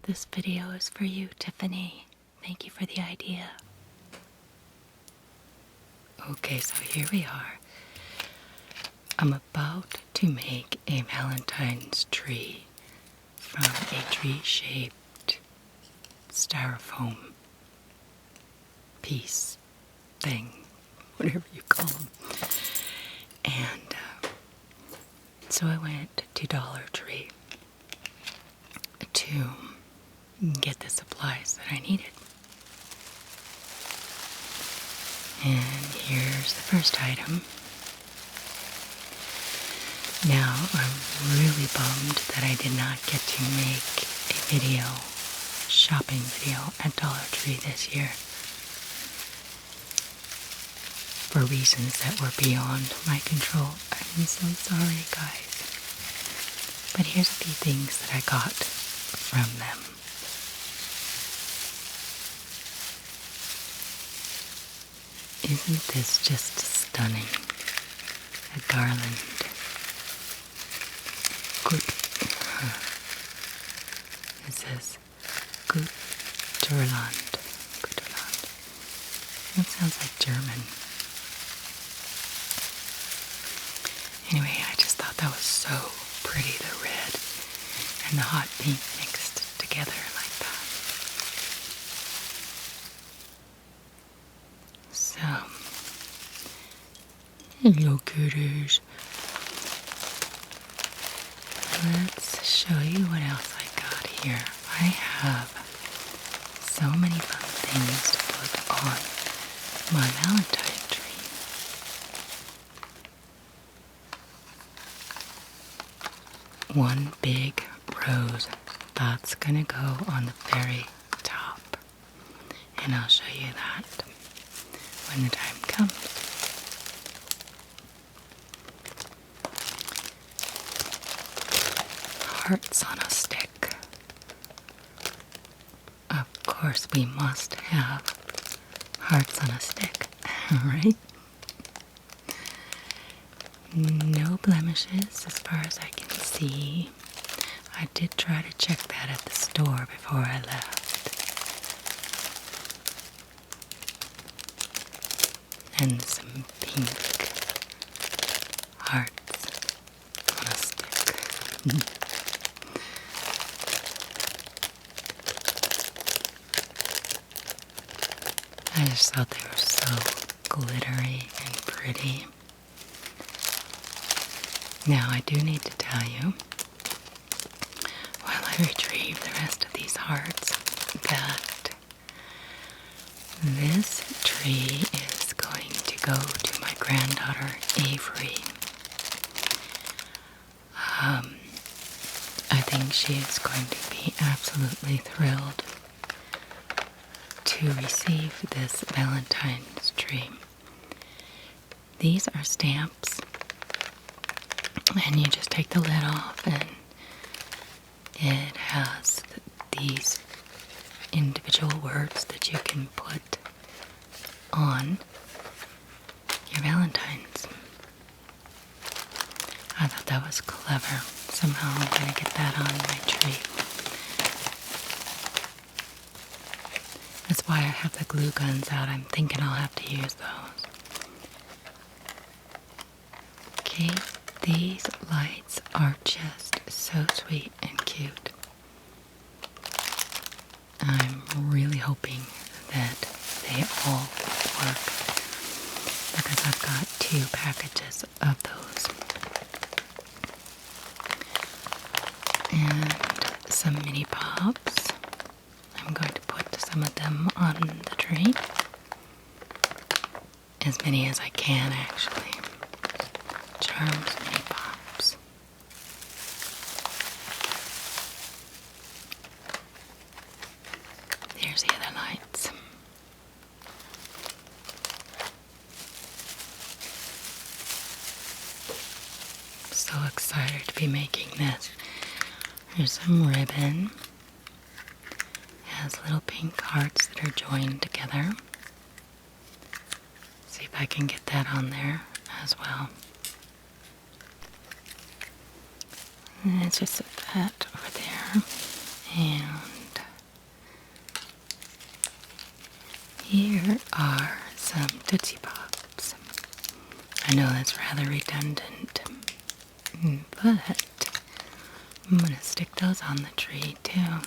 This video is for you, Tiffany. Thank you for the idea. Okay, so here we are. I'm about to make a Valentine's tree from a tree-shaped styrofoam piece thing, whatever you call them. And so I went to Dollar Tree to get the supplies that I needed. And here's the first item. Now, I'm really bummed that I did not get to make a shopping video at Dollar Tree this year, for reasons that were beyond my control. I'm so sorry, guys. But here's a few things that I got from them. Isn't this just stunning? A garland. Good. It says Gut Garland. That sounds like German. Anyway, I just thought that was so pretty, the red and the hot pink mixed together like that. So, hello cuties. Let's show you what else I got here. I have so many fun things to put on my Valentine tree. One big rose, that's gonna go on the very top. And I'll show you that when the time comes. Hearts on a stick. Of course, we must have hearts on a stick, right? No blemishes as far as I can see. I did try to check that at the store before I left. And some pink hearts on a stick. I just thought they were so glittery and pretty. Now, I do need to tell you, while I retrieve the rest of these hearts, that this tree is going to go to my granddaughter, Avery. I think she is going to be absolutely thrilled to receive this Valentine's tree. These are stamps, and you just take the lid off, and it has these individual words that you can put on your Valentines. I thought that was clever. Somehow I'm going to get that on my tree. That's why I have the glue guns out. I'm thinking I'll have to use those. Okay, these lights are just so sweet and cute. I'm really hoping that they all work, because I've got 2 packages of those. And some mini pops. I'm going to put some of them on the tree. As many as I can, actually. Charms mini pops. There's the other lights. So excited to be making this. There's some ribbon. It has little pink hearts that are joined together. See if I can get that on there as well. And it's just that over there. And here are some Tootsie Pops. I know that's rather redundant, but I'm going to stick those on the tree too.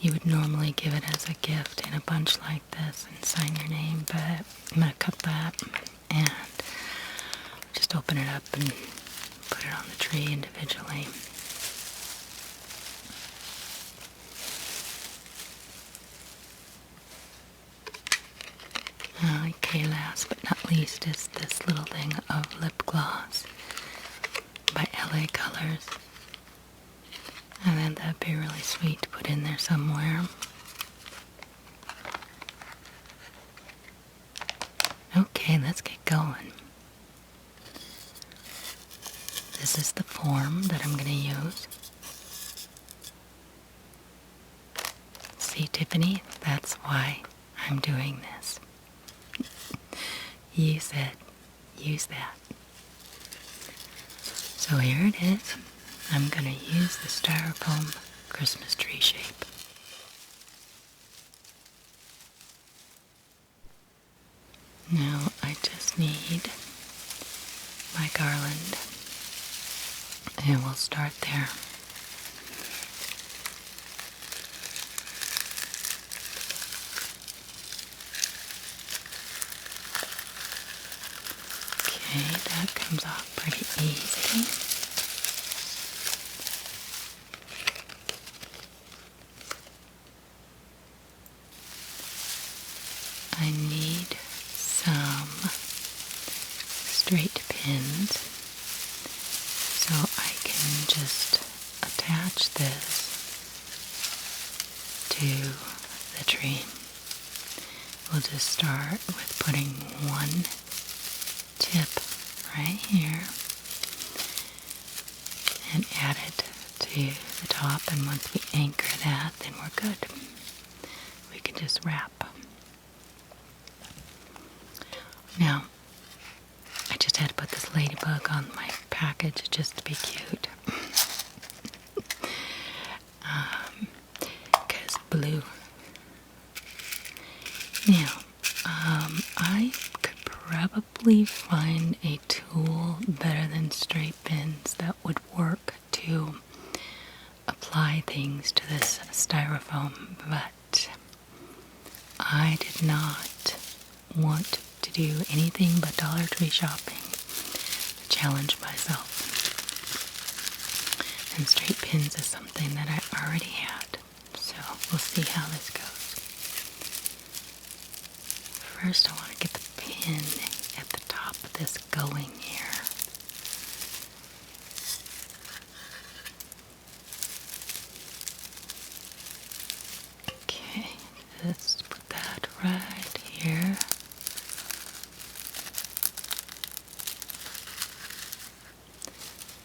You would normally give it as a gift in a bunch like this and sign your name, but I'm going to cut that and just open it up and put it on the tree individually. Okay, last but not least is this little thing of lip gloss by LA Colors. I think that'd be really sweet to put in there somewhere. Okay, let's get going. This is the form that I'm going to use. See, Tiffany, that's why I'm doing this. You said, use that. So here it is. I'm going to use the Styrofoam Christmas tree shape. Now I just need my garland, and we'll start there. Okay, that comes off pretty easy. I need some straight pins so I can just attach this to the tree. We'll just start with putting one tip right here and add it to the top, and once we anchor that, then we're good. We can just wrap. Now, I just had to put this ladybug on my package just to be cute. Because blue. Now, I could probably find a tool better than straight pins that would work to apply things to this styrofoam, but I did not want to do anything but Dollar Tree shopping to challenge myself. And straight pins is something that I already had, so we'll see how this goes. First, I want to get the pin at the top of this going here. Okay, let's put that right here.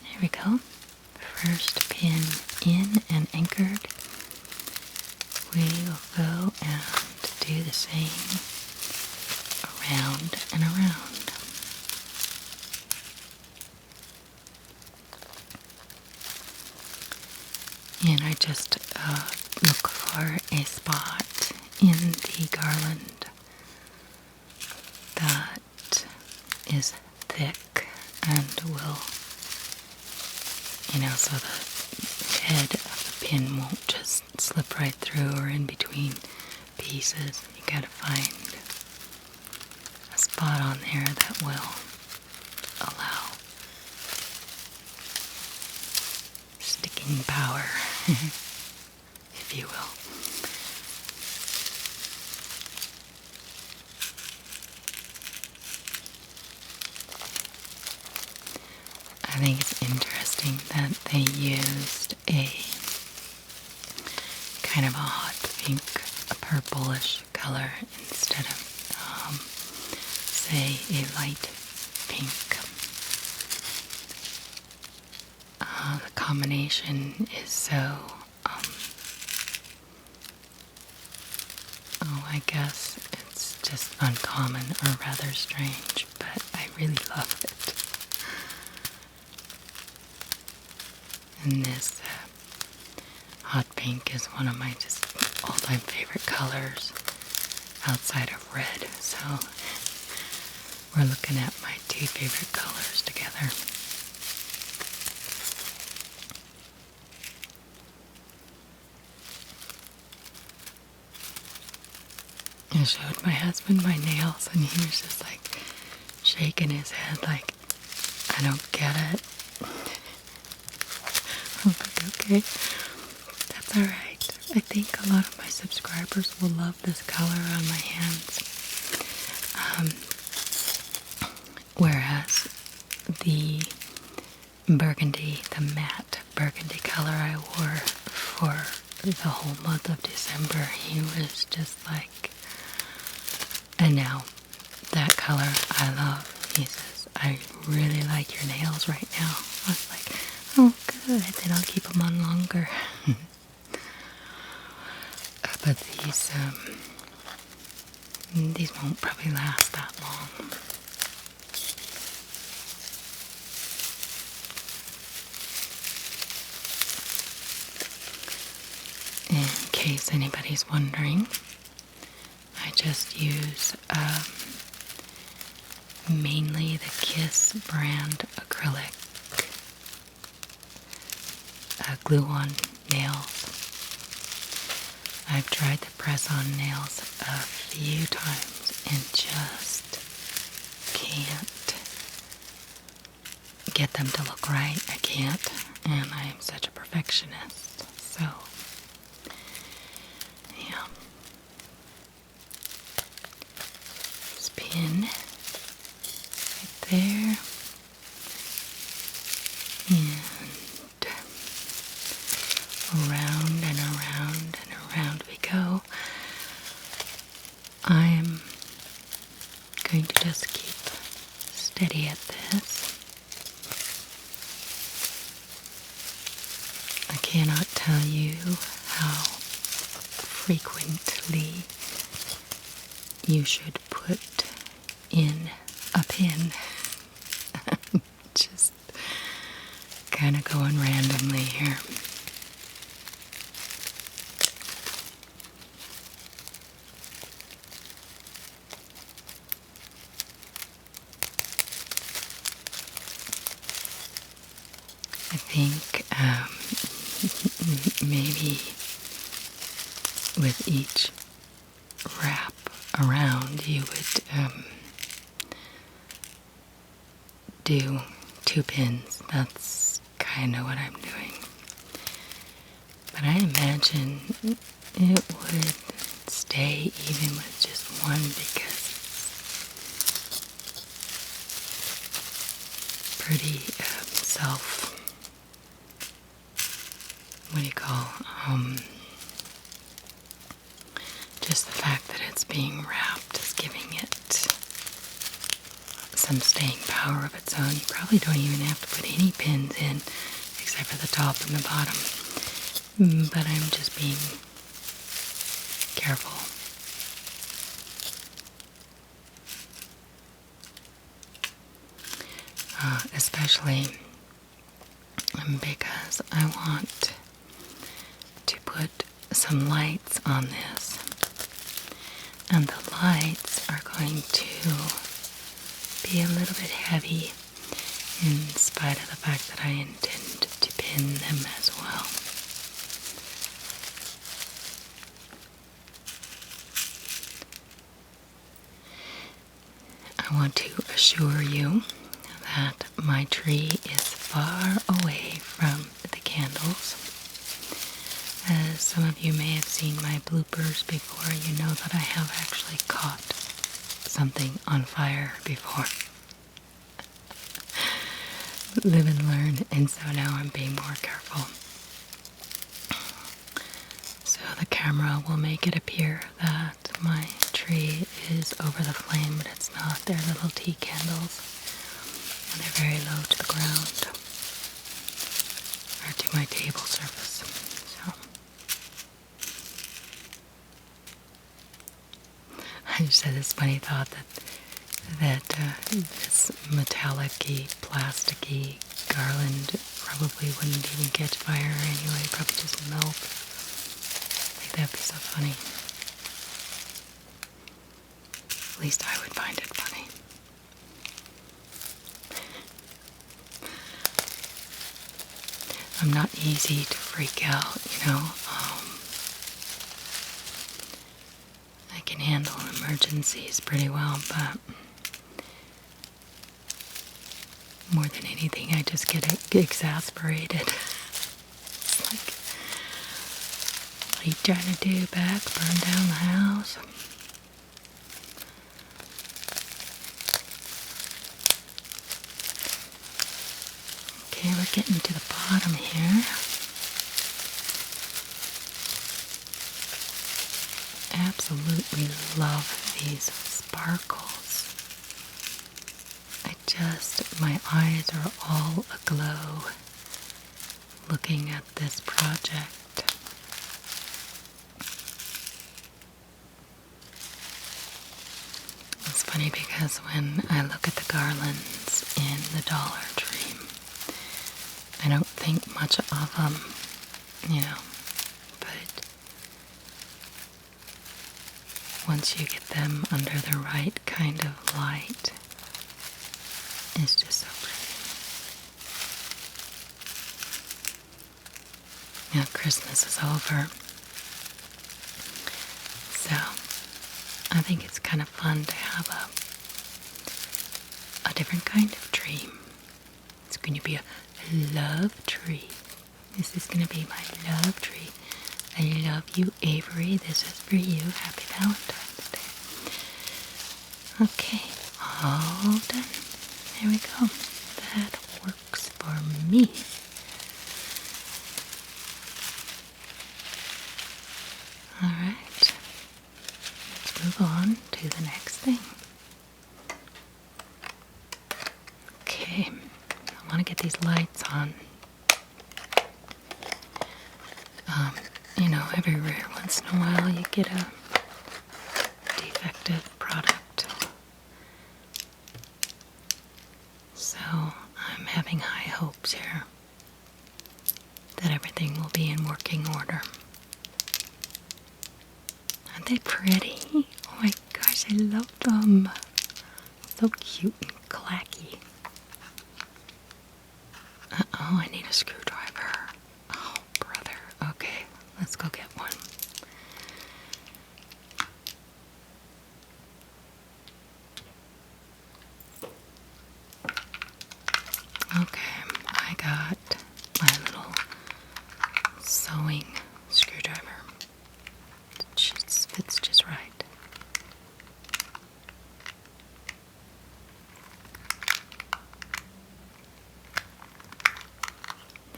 There we go. First pin in and anchored. We'll go and do the same around and around. And I just look for a spot in the garland that is thick and will, so the head of the pin won't just slip right through or in between pieces. You gotta find a spot on there that will allow sticking power, if you will. I think it's interesting that they used a kind of a hot pink, a purplish color instead of, say, a light pink. The combination is so, I guess it's just uncommon or rather strange, but I really love it. And this hot pink is one of my just all-time favorite colors. outside of red. So we're looking at my two favorite colors together. I showed my husband my nails and he was just like shaking his head like, I don't get it. I'm like, okay, that's alright. I think a lot of my subscribers will love this color on my hands. Whereas the burgundy, the matte burgundy color I wore for the whole month of December, he was just like, and now that color I love. He says, I really like your nails right now. I was like, oh good, then I'll keep them on longer. But these won't probably last that long. In case anybody's wondering, I just use mainly the Kiss brand acrylic glue-on nails. I've tried the press-on nails a few times and just can't get them to look right. I can't, and I am such a perfectionist. So, yeah. Spin right there. And around and around and around we go. I'm going to just keep steady at this. I cannot tell you how frequently you should put in a pin. Just kind of going randomly here. I think maybe with each wrap around you would do 2 pins. That's kind of what I'm doing. But I imagine it would stay even with just one because it's pretty what do you call, just the fact that it's being wrapped is giving it some staying power of its own. You probably don't even have to put any pins in except for the top and the bottom. But I'm just being careful. Especially because I want to put some lights on this. And the lights are going to be a little bit heavy in spite of the fact that I intend to pin them as well. I want to assure you that my tree is far away from the candles. As some of you may have seen my bloopers before, you know that I have actually caught something on fire before. Live and learn, and so now I'm being more careful. So the camera will make it appear that my tree is over the flame, but it's not. They're little tea candles, and they're very low to the ground, or to my table surface. So I just had this funny thought that this metallic-y, plasticky garland probably wouldn't even catch fire anyway, probably just melt. I think that'd be so funny. At least I would find it funny. I'm not easy to freak out, you know. I can handle emergencies pretty well, but more than anything, I just get exasperated. It's like, what are you trying to do back? Burn down the house? Okay, we're getting to the bottom here. Absolutely love these sparkles. My eyes are all aglow looking at this project. It's funny because when I look at the garlands in the Dollar Tree, I don't think much of them, you know, but once you get them under the right kind of light, it's just so pretty. Now Christmas is over, so I think it's kind of fun to have a different kind of tree. It's going to be a love tree. This is going to be my love tree. I love you, Avery. This is for you. Happy Valentine's Day. Okay, all done. There we go. That works for me. Alright, let's move on to the next thing. Okay, I want to get these lights on. You know, every rare once in a while you get a defective product. So I'm having high hopes here that everything will be in working order. Aren't they pretty? Oh my gosh, I love them. So cute and clacky. Uh-oh, I need a screwdriver. Oh, brother. Okay, let's go get one. Okay, I got my little sewing screwdriver. It just fits just right.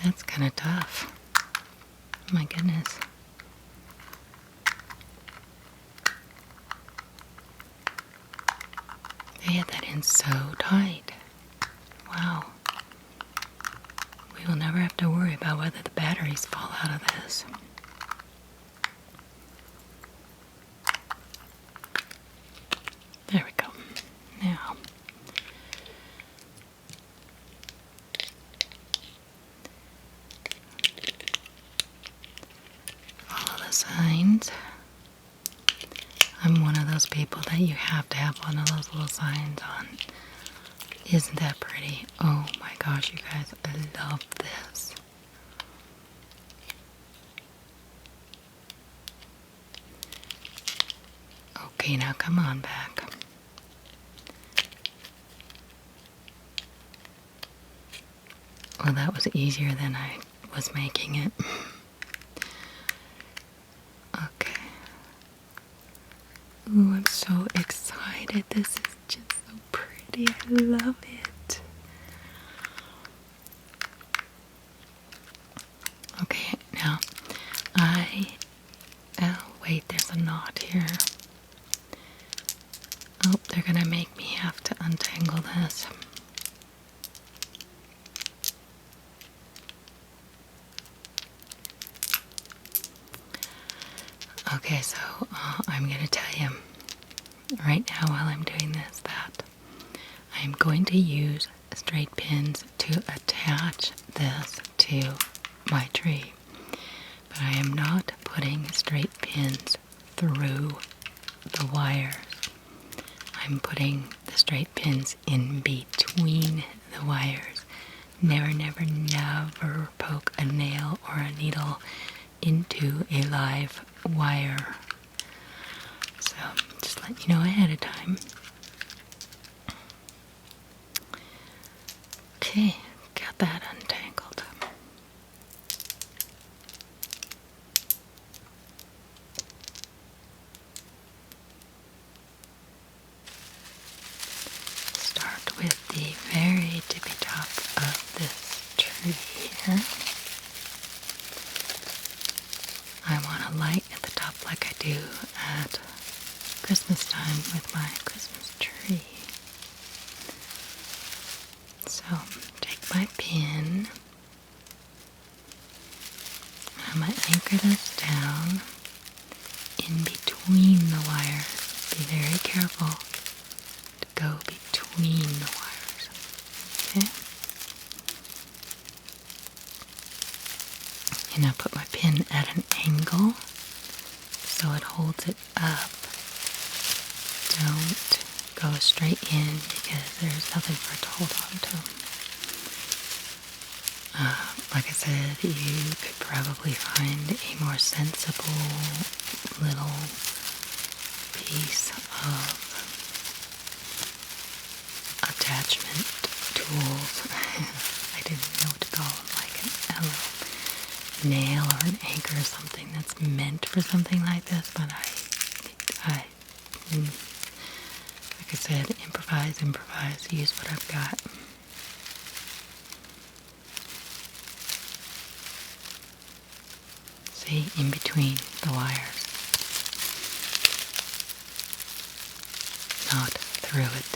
That's kind of tough. My goodness. They had that in so tight. Wow. We will never have to worry about whether the batteries fall out of this. There we go. Now, follow the signs. I'm one of those people that you have to have one of those little signs on. Isn't that pretty? Oh my gosh, you guys, I love this. Okay, now come on back. Well, that was easier than I was making it. Okay. Ooh, I'm so excited. This is just so pretty. I love it. Okay, now oh wait, there's a knot here. Oh, they're gonna make me have to untangle this. Okay, so I'm going to tell you right now while I'm doing this that I am going to use straight pins to attach this to my tree. But I am not putting straight pins through the wires. I'm putting the straight pins in between the wires. Never, never, never poke a nail or a needle into a live wire. So just let you know ahead of time. Okay, got that untangled. Start with the very tippy top of this tree here. I want a light at the top like I do at Christmas time with my Christmas tree. So take my pin. I'm going to anchor this down in between the wires. Be very careful to go between the wires. Okay? And I put my pin at an angle so it holds it up. Don't go straight in because there's nothing for it to hold on to. Like I said, you could probably find a more sensible little piece of attachment tools. I didn't know what to call them, like a little nail or an anchor or something that's meant for something like this, but I like I said, improvise, use what I've got. See, in between the wires, not through it.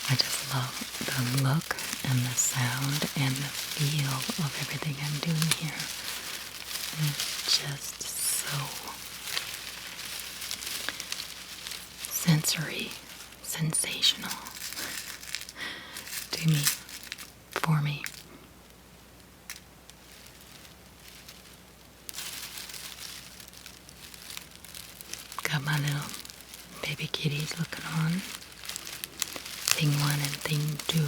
I just love the look and the sound and the feel of everything I'm doing here. It's just so sensational to me, for me. Got my little baby kitties looking on. Thing 1 and thing 2.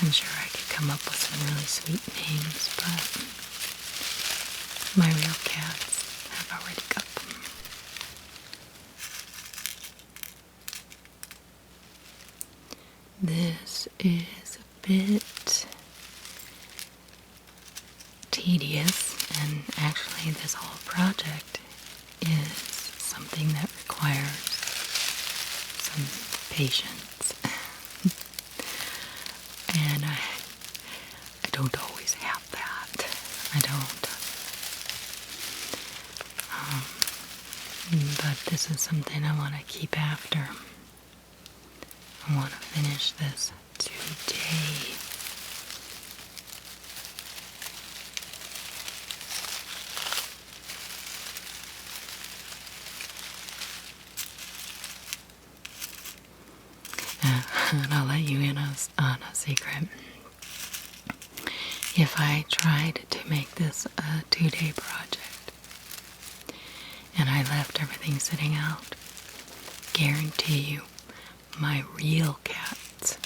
I'm sure I could come up with some really sweet names, but my real cats have already got them. This is a bit tedious, and actually this whole project is something that requires some patience. And I don't always have that. I don't. But this is something I want to keep after. I want to finish this today. And I'll let you in on a secret. If I tried to make this a 2-day project and I left everything sitting out, guarantee you my real cats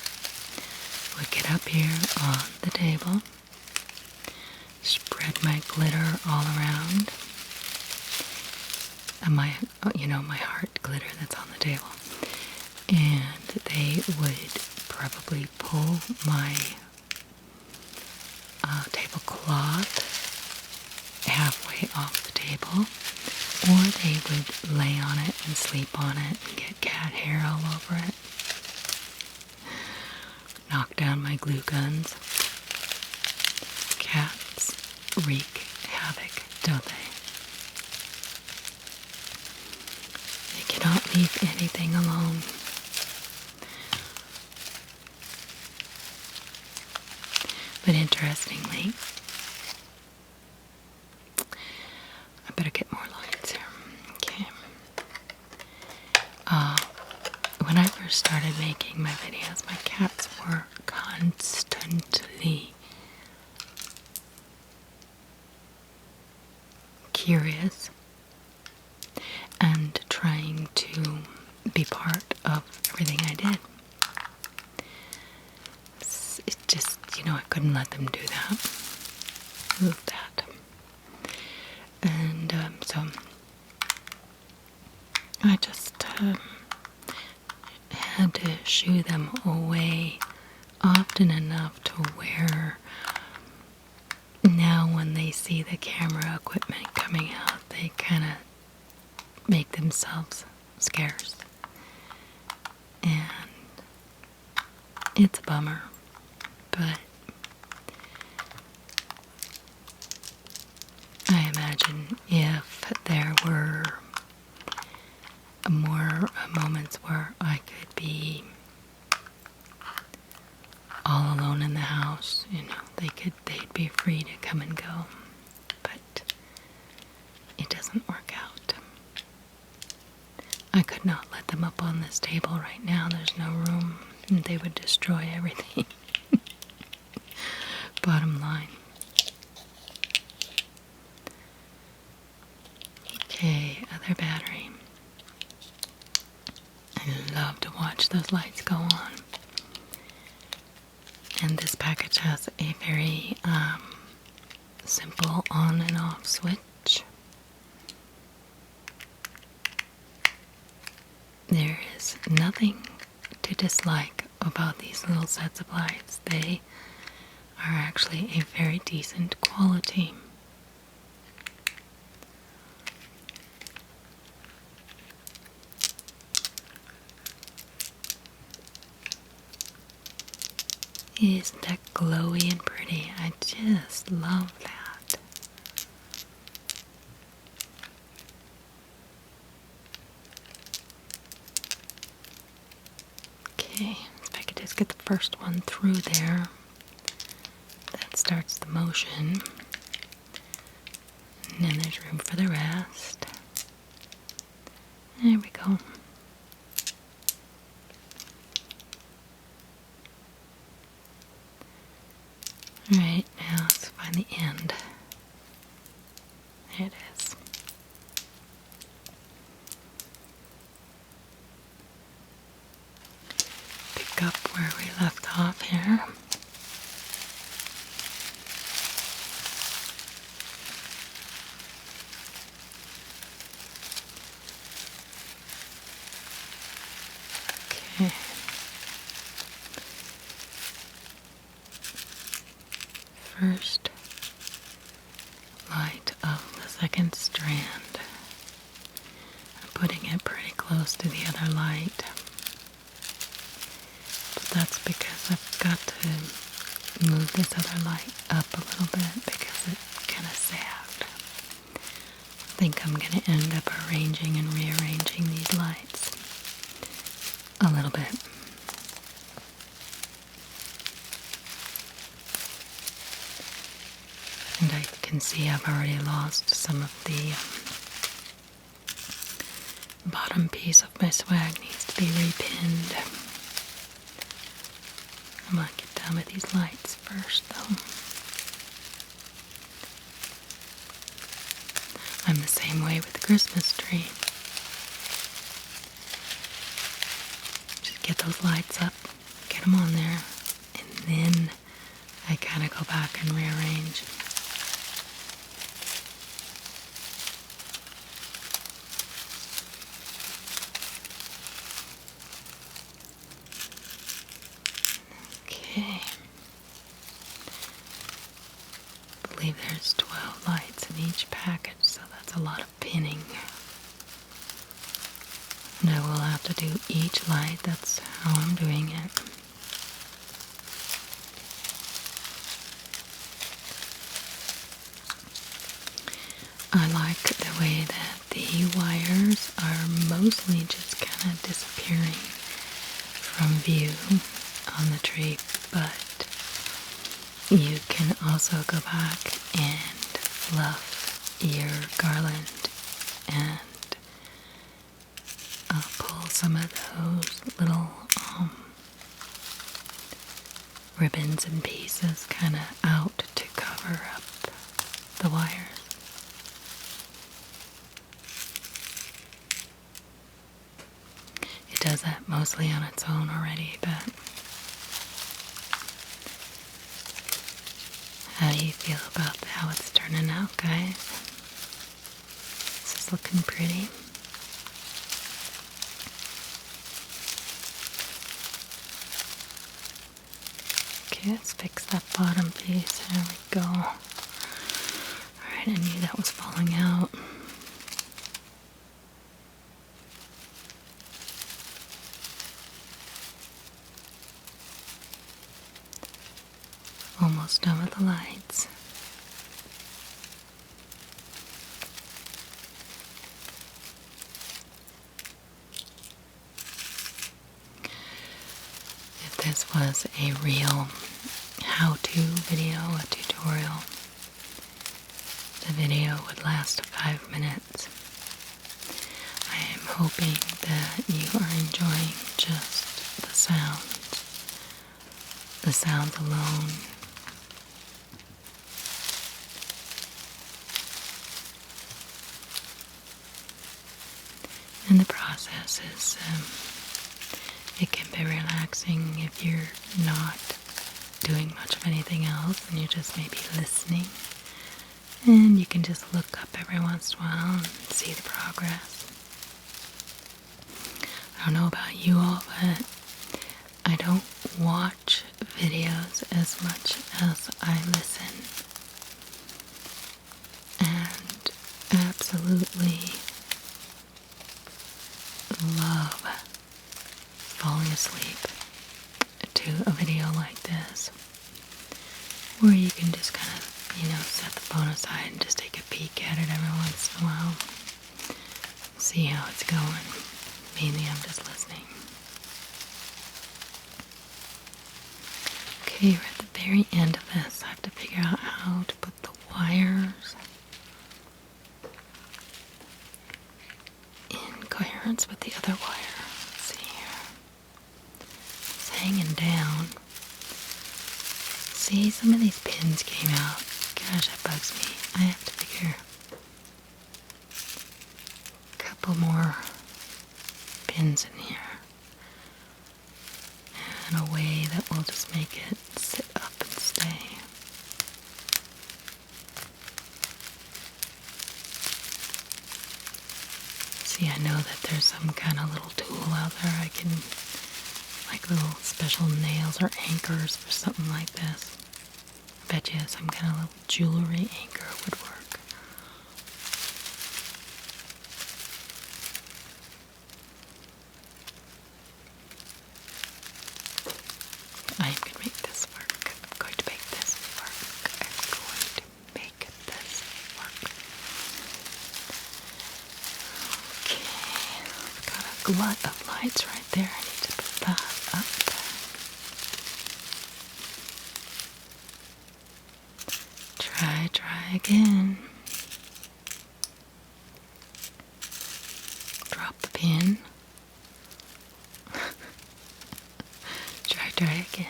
would get up here on the table, spread my glitter all around, and my heart glitter that's on the table. And they would probably pull my tablecloth halfway off the table, or they would lay on it and sleep on it and get cat hair all over it. Knock down my glue guns. Cats wreak havoc, don't they? They cannot leave anything alone. But interestingly, I better get more lights here. Okay. When I first started making my videos, my cats were constantly curious and trying to be part of everything I did. It just, I couldn't let them do that. Move that. And so I just had to shoo them away often enough to where now when they see the camera equipment coming out, they kind of make themselves scarce. And it's a bummer, but I imagine if there were more moments where I could be all alone in the house, they'd be free to come and go, but it doesn't work out. I could not let them up on this table right now. There's no room. They would destroy everything. Bottom line. Okay, other battery. I love to watch those lights go on. And this package has a very simple on and off switch. There is nothing to dislike about these little sets of lights. They are actually a very decent quality. Isn't that glowy and pretty? I just love that. Okay, if I could just get the first one through there. That starts the motion. And then there's room for the rest. There we go. Alright, now let's find the end. There it is. Pick up where we left off here. Okay. First light of the second strand. I'm putting it pretty close to the other light, but that's because I've got to move this other light up a little bit because it's kind of sad. I think I'm going to end up arranging and rearranging these lights a little bit. And I can see I've already lost some of the bottom piece of my swag needs to be repinned. I'm going to get done with these lights first though. I'm the same way with the Christmas tree. Just get those lights up, get them on there, and then I kind of go back and rearrange. Okay. I believe there's 12 lights in each package, so that's a lot of pinning. And I will have to do each light. That's how I'm doing it. I like the way that the wires are mostly just kind of disappearing from view on the tree, but you can also go back and fluff your garland and pull some of those little ribbons and pieces kind of out to cover up the wires. mostly on its own already, but how do you feel about how it's turning out, guys? This is looking pretty. Okay, let's fix that bottom piece. There we go. Alright, I knew that was falling out. Almost done with the lights. If this was a real how-to video, a tutorial, the video would last 5 minutes. I am hoping that you are enjoying just the sounds alone. And the process is, it can be relaxing if you're not doing much of anything else and you're just maybe listening. And you can just look up every once in a while and see the progress. I don't know about you all, but I don't watch videos as much as I listen. And absolutely love falling asleep to a video like this, where you can just kind of, set the phone aside and just take a peek at it every once in a while, see how it's going. Mainly I'm just listening. Okay, we're at the very end of this. I have to figure out how to put the wires in coherence with the other wire. Let's see here. It's hanging down. See, some of these pins came out. Gosh, that bugs me. I have to figure a couple more pins in here in a way that will just make it sit up and stay. See, I know that there's some kind of little tool out there I can, like little special nails or anchors or something like this. I bet you some kind of little jewelry anchor would work. I am going to make this work. I'm going to make this work. I'm going to make this work. Okay, I've got a glut of lights right there. I need to put that up. Try again. Drop the pin. Try again. Okay,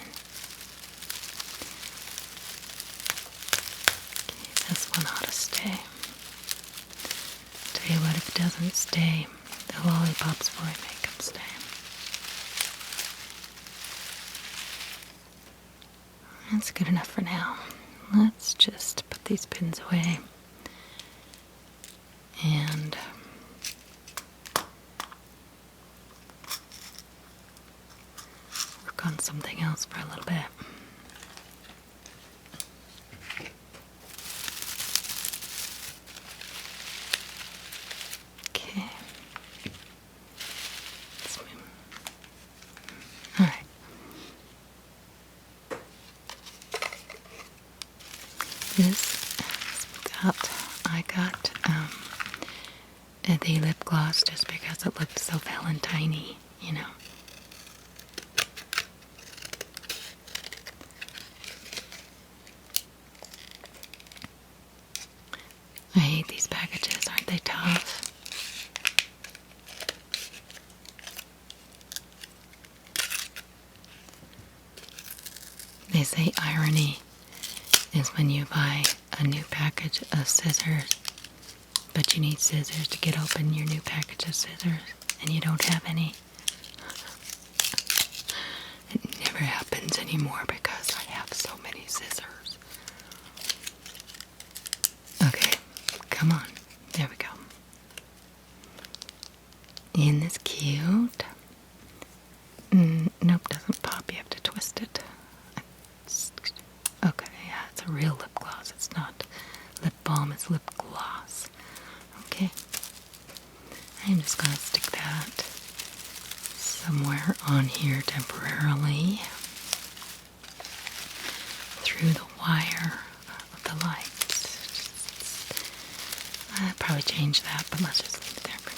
this one ought to stay. Tell you what, if it doesn't stay, the lollipops will make them stay. That's good enough for now. Let's just put these pins away and work on something else for a little bit. Okay. Let's move. All right. I got the lip gloss just because it looked so Valentine-y, I hate these packages, aren't they tough? They say irony is when you buy a new package of scissors, but you need scissors to get open your new package of scissors, and you don't have any. never happens anymore because I have so many scissors. Okay, come on. There we go. Isn't this cute? Nope, doesn't pop. You have to twist it. Okay, yeah, it's a real lip gloss. It's not lip balm, it's lip gloss. Okay. I'm just going to stick that somewhere on here temporarily through the wire of the lights. I'll probably change that, but let's just leave it there for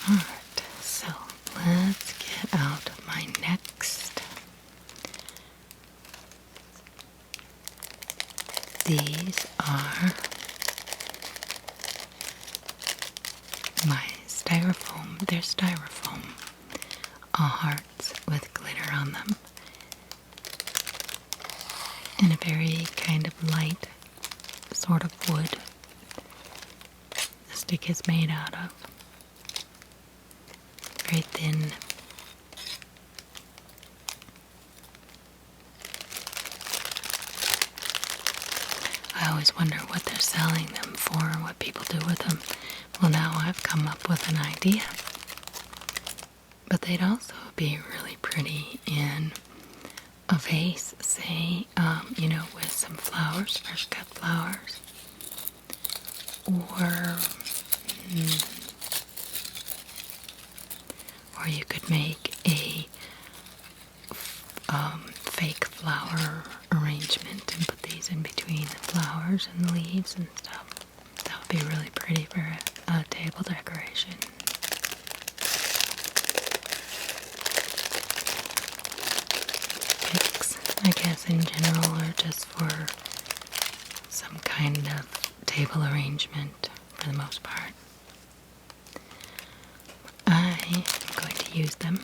now. Alright, so let's get out my next. These are my styrofoam. They're styrofoam hearts with glitter on them. And a very kind of light sort of wood the stick is made out of. Very thin. I always wonder what they're selling them for and what people do with them. Well, now I've come up with an idea. But they'd also be really pretty in a vase, say, with some flowers, fresh cut flowers. Or you could make a fake flower arrangement and put these in between the flowers and leaves and stuff. That would be really pretty for a table decoration. Picks, I guess, in general, are just for some kind of table arrangement for the most part. I'm going to use them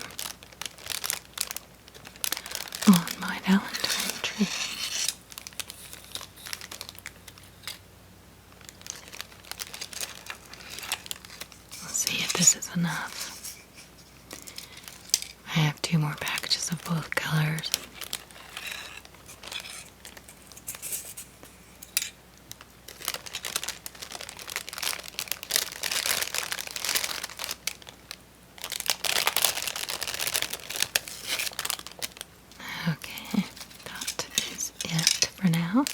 on my Valentine tree. Let's see if this is enough. I have 2 more packages of both colors. Okay, that is it for now.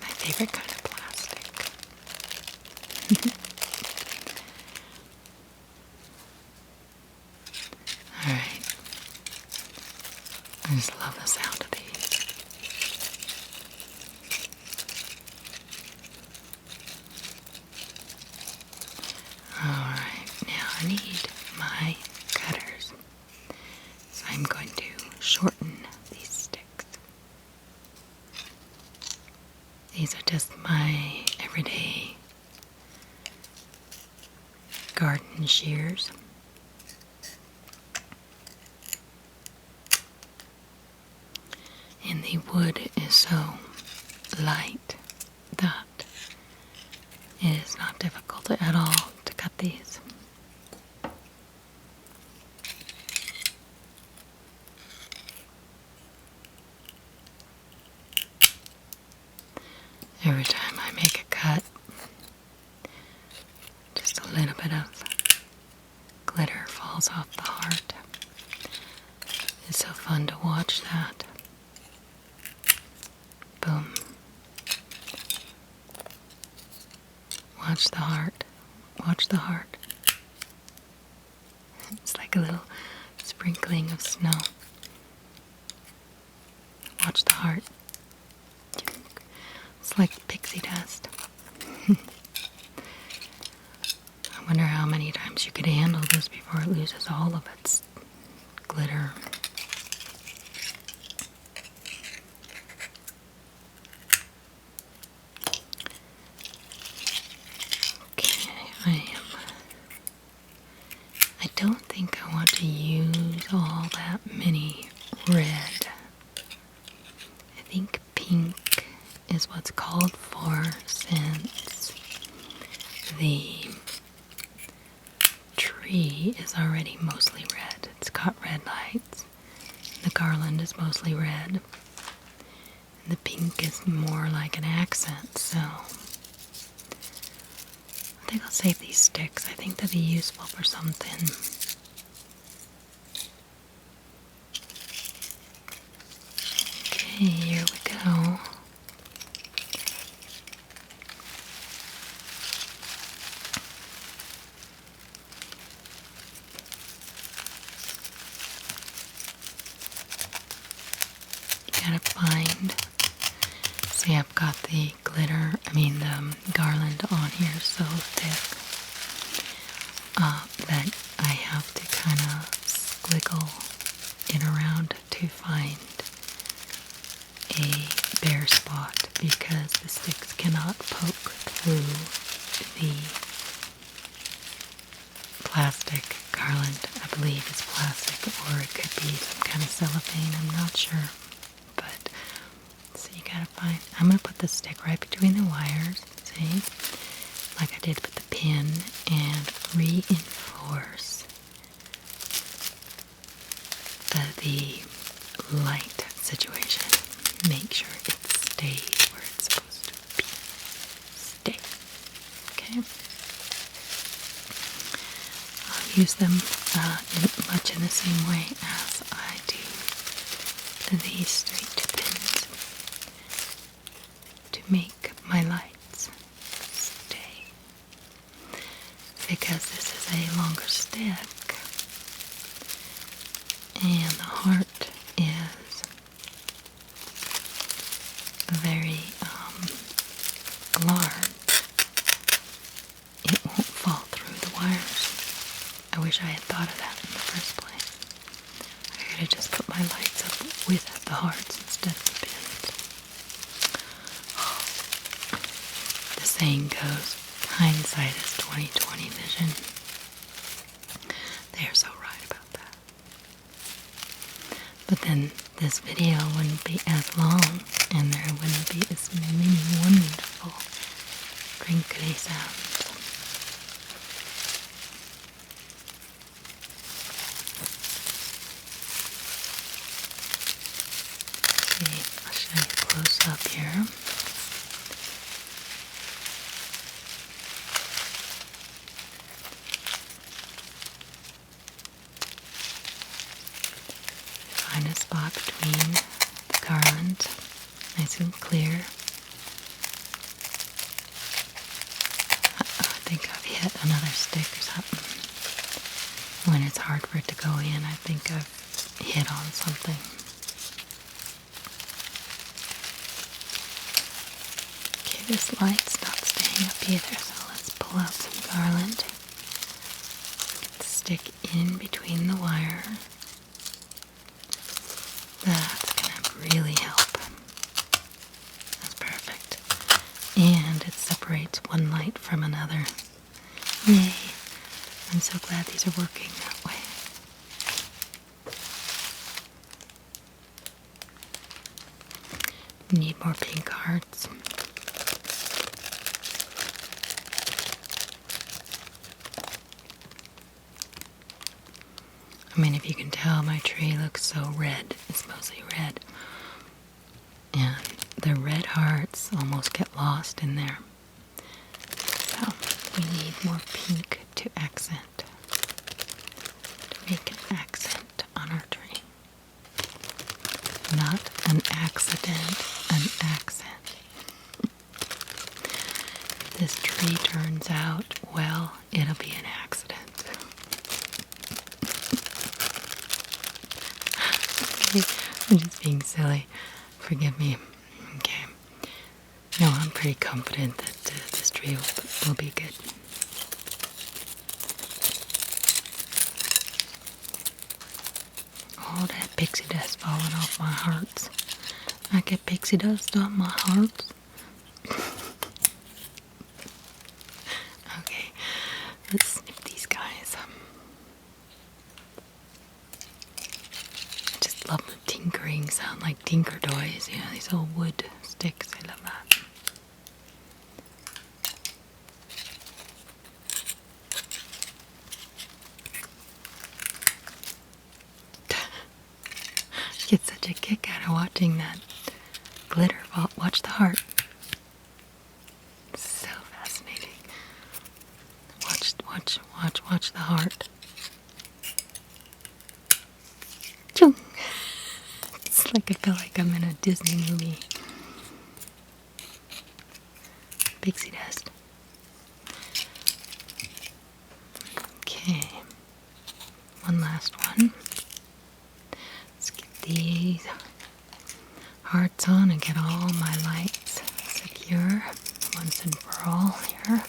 My favorite kind of plastic. Alright. I just love the sound of these. Alright, now I need my cutters. So I'm going to shorten these sticks. These are just my everyday garden shears. And the wood is so light that it is not difficult at all to cut these. Every time I make a cut, just a little bit of glitter falls off the heart. It's so fun to watch that. Boom. Watch the heart. Watch the heart. It's like a little sprinkling of snow. Watch the heart. It's like pixie dust. I wonder how many times you could handle this before it loses all of its glitter. I don't think I want to use all that many red. I think pink is what's called for since the tree is is already mostly red. It's got red lights. The garland is mostly red. And the pink is more like an accent, so I think I'll save these sticks. I think they'll be useful for something. Okay, here we go. Gotta find. See, I've got the the garland on here so thick that I have to kind of squiggle it around to find a bare spot because the sticks cannot poke through the plastic garland. I believe it's plastic, or it could be some kind of cellophane, I'm not sure. But, so you gotta find, I'm gonna put the stick right between the wires, see? Like I did with the pin, and reinforce the light situation. Make sure it stays where it's supposed to be. Stay. Okay? I'll use them much in the same way as I do these straight pins to make my lights stay. Because this is a longer stick and the heart is very large, it won't fall through the wires. I wish I had thought of that in the first place. I could have just put my lights up with the hearts instead of the pins. Oh. The saying goes, hindsight is 20/20 vision. They are so right about that. But then this video wouldn't be as long, and there wouldn't be as many wonderful crinkly sounds. See, I'll show you close up here. Find a spot between the garland, nice and clear. I think I've hit another stick or something. When it's hard for it to go in, I think I've hit on something. Okay, this light's not staying up either, so let's pull out some garland. Get the stick in between the wire. That's gonna really help. That's perfect. And it separates one light from another. Yay! I'm so glad these are working that way. Need more pink hearts. I mean, if you can tell, my tree looks so red. It's mostly red. And the red hearts almost get lost in there. So, we need more pink to accent. To make an accent on our tree. Not an accident, an accent. If this tree turns out well, it'll be an accident. I'm just being silly. Forgive me. Okay. No, I'm pretty confident that this tree will be good. Oh, that pixie dust falling off my hearts. I get pixie dust on my hearts. Okay, let's snip these guys. I just love the tinkering sound, like tinker toys. You know, these old wood sticks. I love that. a kick out of watching that glitter. Watch the heart. So fascinating. Watch the heart. Chung. It's like I feel like I'm in a Disney movie. Pixie dust. Okay. One last one. Let's get these hearts on and get all my lights secure once and for all here.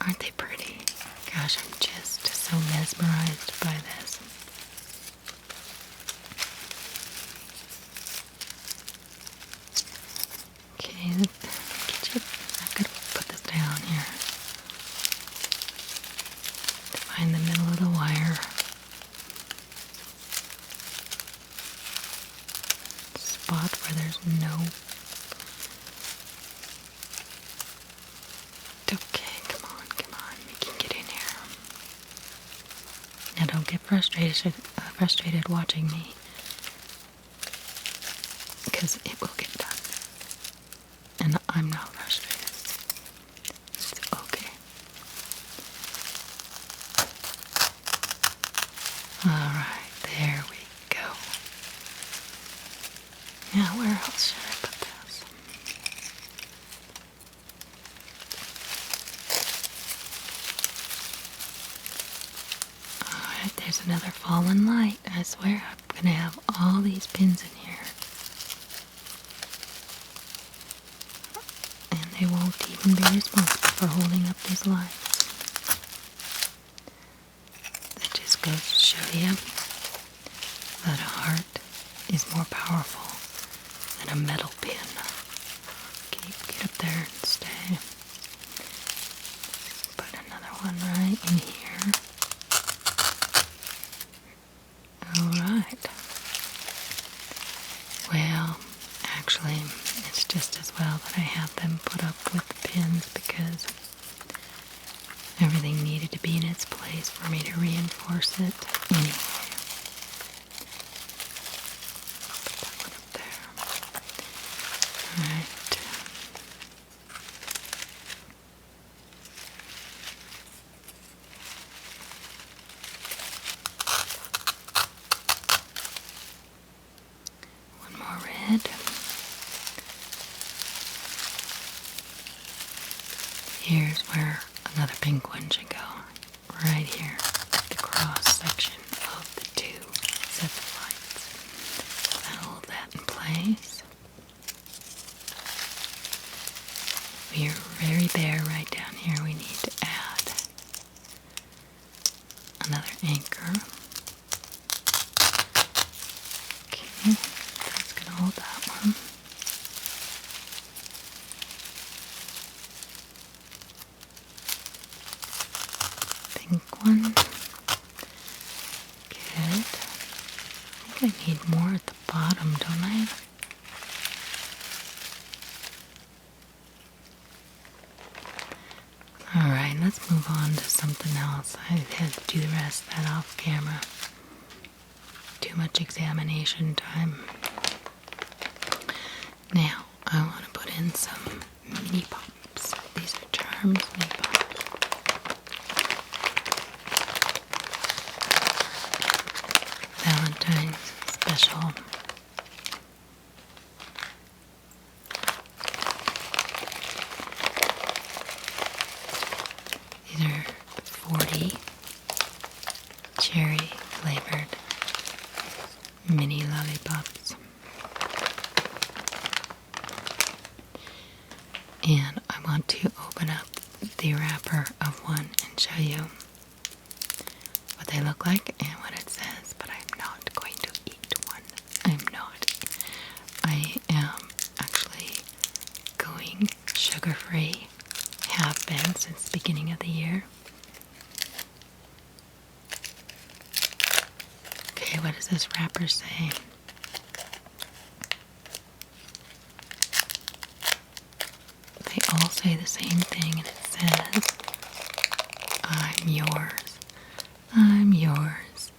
Aren't they pretty? Gosh, I'm just so mesmerized by this. Okay, I'm gonna put this down here to find the middle of the wire. Spot where there's no. Okay, come on, we can get in here. Now don't get frustrated watching me, because it will get done. And I'm not frustrated. It's okay. Alright, there we go. Now where else should I put this? Alright, there's another fallen light. I swear I'm going to have all these pins in here. And they won't even be responsible for holding up these lights. That just goes to show you that a heart is more powerful than a metal pin. Okay, get up there and stay. Put another one right in here. Alright. Well, actually, it's just as well that I have them put up with the pins, because everything needed to be in its place for me to reinforce it anyway. Put that one up there. Alright. One more red. Here's where another pink one should go. Right here, the cross section of the two sets of lights. I'll hold that in place. We're very bare right down here. We need to add another anchor. Okay, that's going to hold that one. Pink one. Good. I think I need more at the bottom, don't I? Alright, let's move on to something else. I had to do the rest of that off camera. Too much examination time. Now, I want to put in some mini pops. These are Charms mini pops. Valentine's special. These are 40 cherry flavored mini lollipops. And I want to open up the wrapper of one and show you what they look like and what it says, but I'm not going to eat one. I'm not. I am actually going sugar-free. Have been since the beginning of the year. Okay, what does this wrapper say? They all say the same thing, and it says, I'm yours. I'm yours.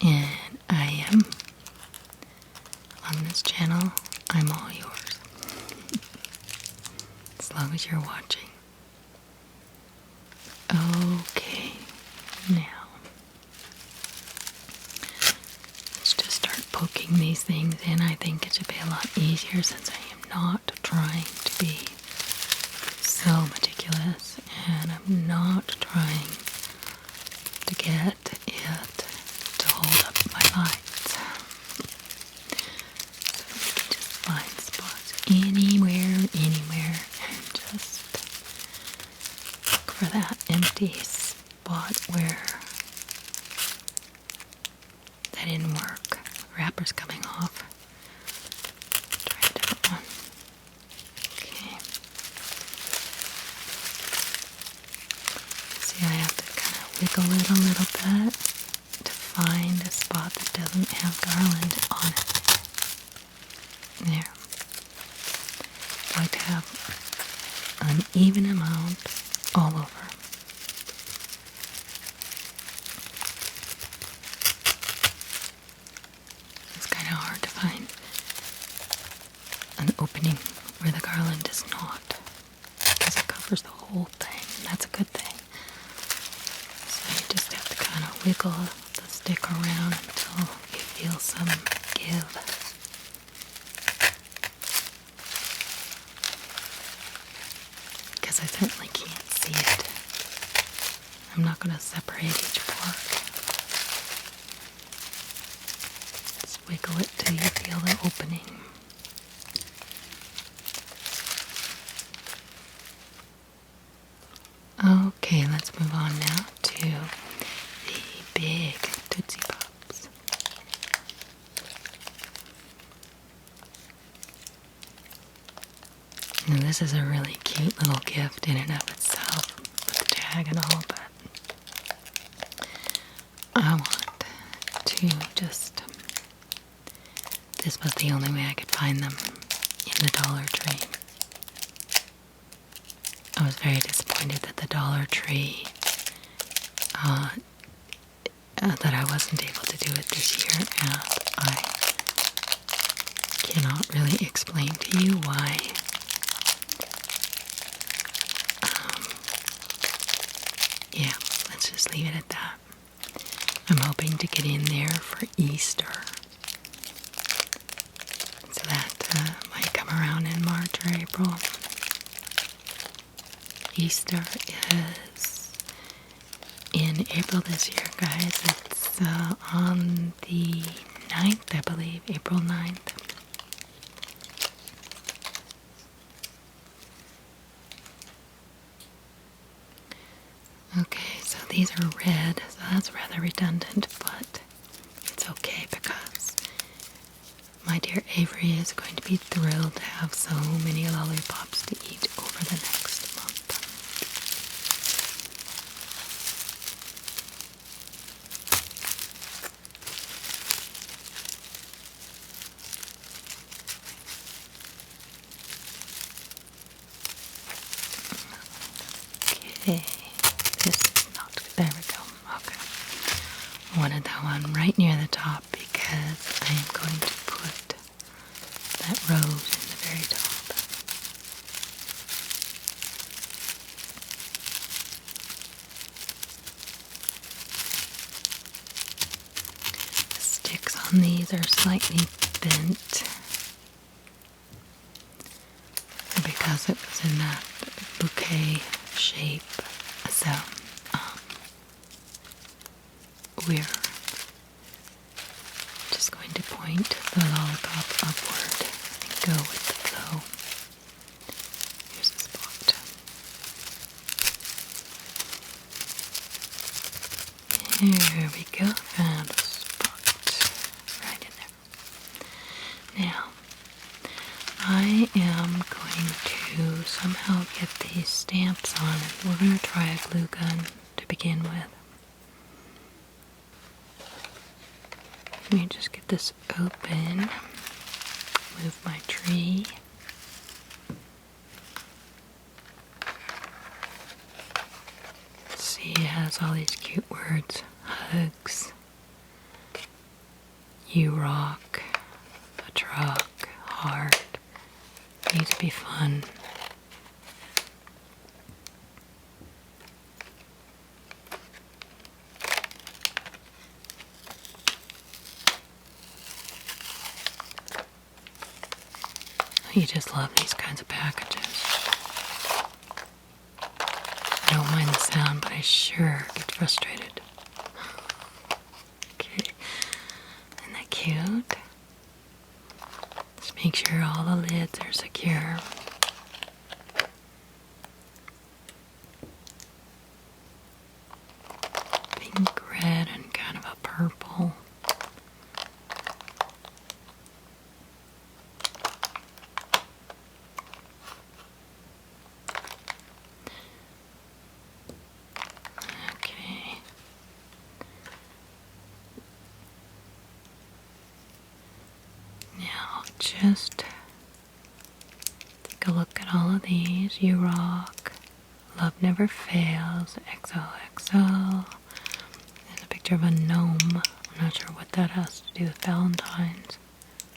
And I am on this channel, I'm all yours. As long as you're watching. Okay, now let's just start poking these things in. I think it should be a lot easier since I am not trying to be so meticulous, and I'm not trying to get it to hold up my lights. So we can just find spots anywhere, and just look for that empty spot where that didn't work. Wrapper's coming off. Try a different one. Okay. See, I have to kind of wiggle it a little bit to find a spot that doesn't have garland on it. There. I like to have an even amount all over. It's kind of hard to find an opening where the garland is not, because it covers the whole thing, and that's a good thing. So you just have to kind of wiggle the stick around until you feel some give. Because I certainly can't see it. I'm not going to separate each part. Just wiggle it till you feel the opening. Okay, let's move on now to the big Tootsie Pops. Now this is a really cute little gift in and of itself, with the tag and all, but I want to just, this was the only way I could find them in the Dollar Tree. I was very disappointed that the Dollar Tree, that I wasn't able to do it this year, and I cannot really explain to you why. Yeah, let's just leave it at that. I'm hoping to get in there for Easter. So that might come around in March or April. Easter is in April this year, guys. It's on the 9th, I believe, April 9th. Okay, so these are red, so that's rather redundant, but it's okay because my dear Avery is going to be thrilled to have so many lollipops to eat over the next month. Okay, this is not, there we go, okay. I wanted that one right near the top because I am going to put that rose in the very top. The sticks on these are slightly bent because it was in that bouquet shape, so we're just going to point the lollipop upward and go with the flow. Here's a spot. There we go, found a spot right in there. Now, I am going to somehow get these stamps on, and we're going to try a glue gun to begin with. Let me just get this open, move my tree. See, it has all these cute words. Hugs. You rock. A try. truck, heart. Need to be fun. You just love these kinds of packages. I don't mind the sound, but I sure get frustrated. Okay, isn't that cute? Just make sure all the lids are secure. Pink, red, and kind of a purple. Okay. Now just take a look at all of these. You rock. Love never fails. XOXO. There's a picture of a gnome. I'm not sure what that has to do with Valentine's.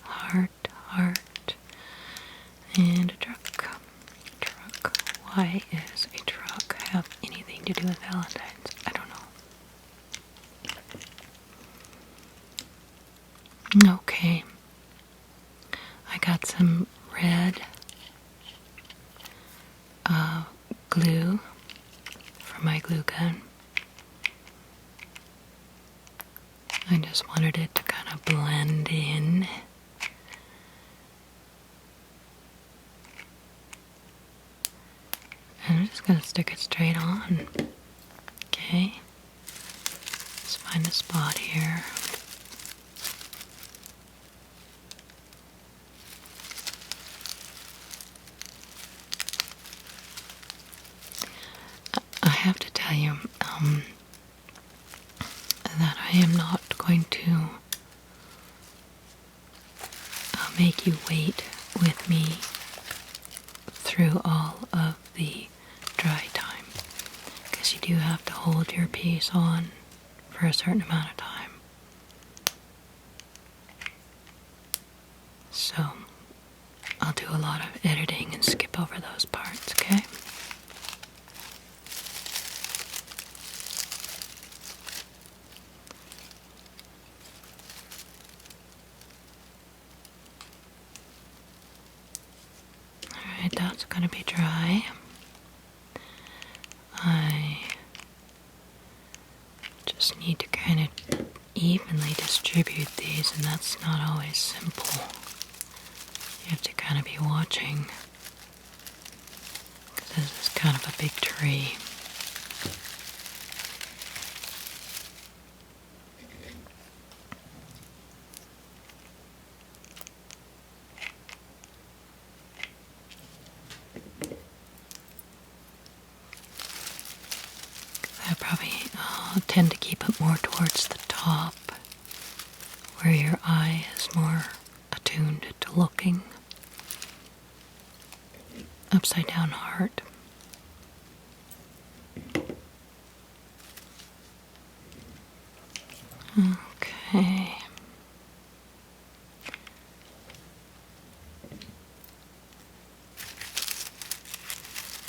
Heart, heart. And a truck. Truck. Why is a truck have anything to do with Valentine's? I don't know. Okay. I got some red glue for my glue gun. I just wanted it to kind of blend in. And I'm just going to stick it straight on. Okay. Let's find a spot here. I have to tell you that I am not going to make you wait with me through all of the dry time, because you do have to hold your piece on for a certain amount of time. So I'll do a lot of editing and skip over those parts, okay? Alright, that's going to be dry. I just need to kind of evenly distribute these, and that's not always simple. You have to kind of be watching, because this is kind of a big tree. I probably tend to keep it more towards the top, where your eye is more attuned to looking. Upside down heart. Okay.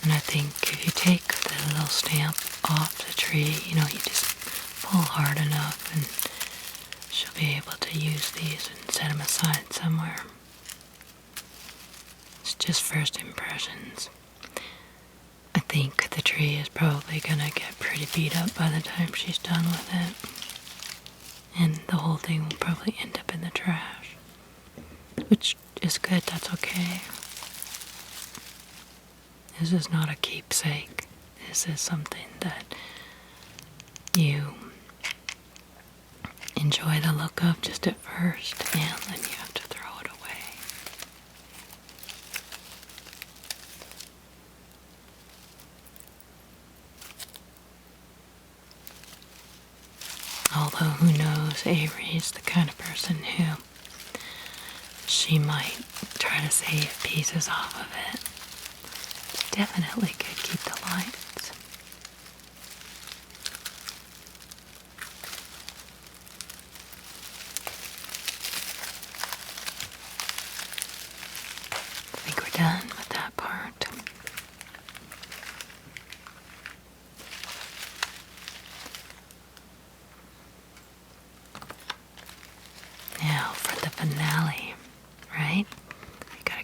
And I think if you take the little stamp off the tree, you just pull hard enough and she'll be able to use these and set them aside somewhere. It's just first impressions. I think the tree is probably gonna get pretty beat up by the time she's done with it. And the whole thing will probably end up in the trash. Which is good, that's okay. This is not a keepsake. This is something that you enjoy the look of just at first, and then you have to throw it away. Although who knows, Avery is the kind of person who she might try to save pieces off of it. Definitely could keep the lights.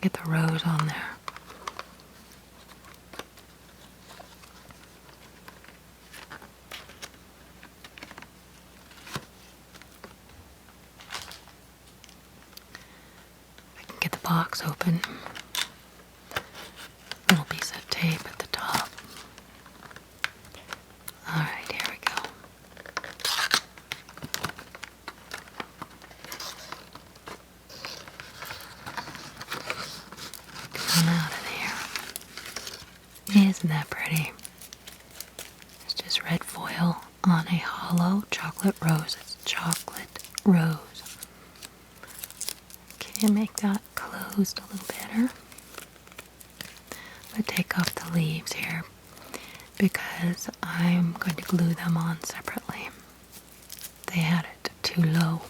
get the rose on there. I can get the box open. Little piece of tape at the top. Alright, here we go. Come out of there. Isn't that pretty? It's just red foil on a hollow chocolate rose. It's chocolate rose. Can you make that closed a little better? I'm going to take off the leaves here because I'm going to glue them on separately. They had it too low.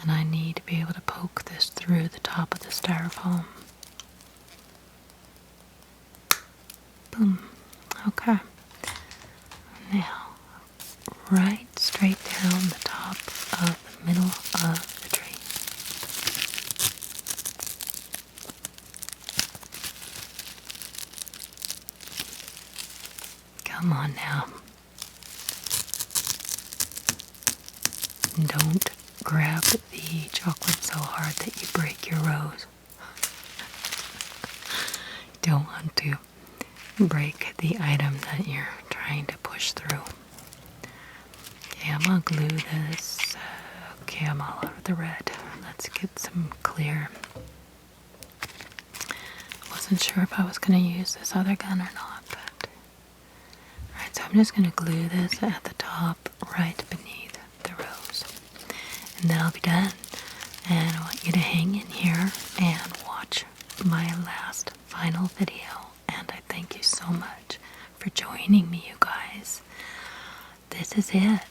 And I need to be able to poke this through the top of the styrofoam. Boom. Okay. Now, right straight down the top of the middle of the tree. Come on now. Don't grab the chocolate so hard that you break your rose. Don't want to break the item that you're trying to push through. Okay, I'm gonna glue this. Okay, I'm all out of the red. Let's get some clear. Wasn't sure if I was gonna use this other gun or not, but alright, so I'm just gonna glue this at the top right beneath the rose. And then I'll be done. And I want you to hang in here and watch my last final video. And I thank you so much for joining me, you guys. This is it.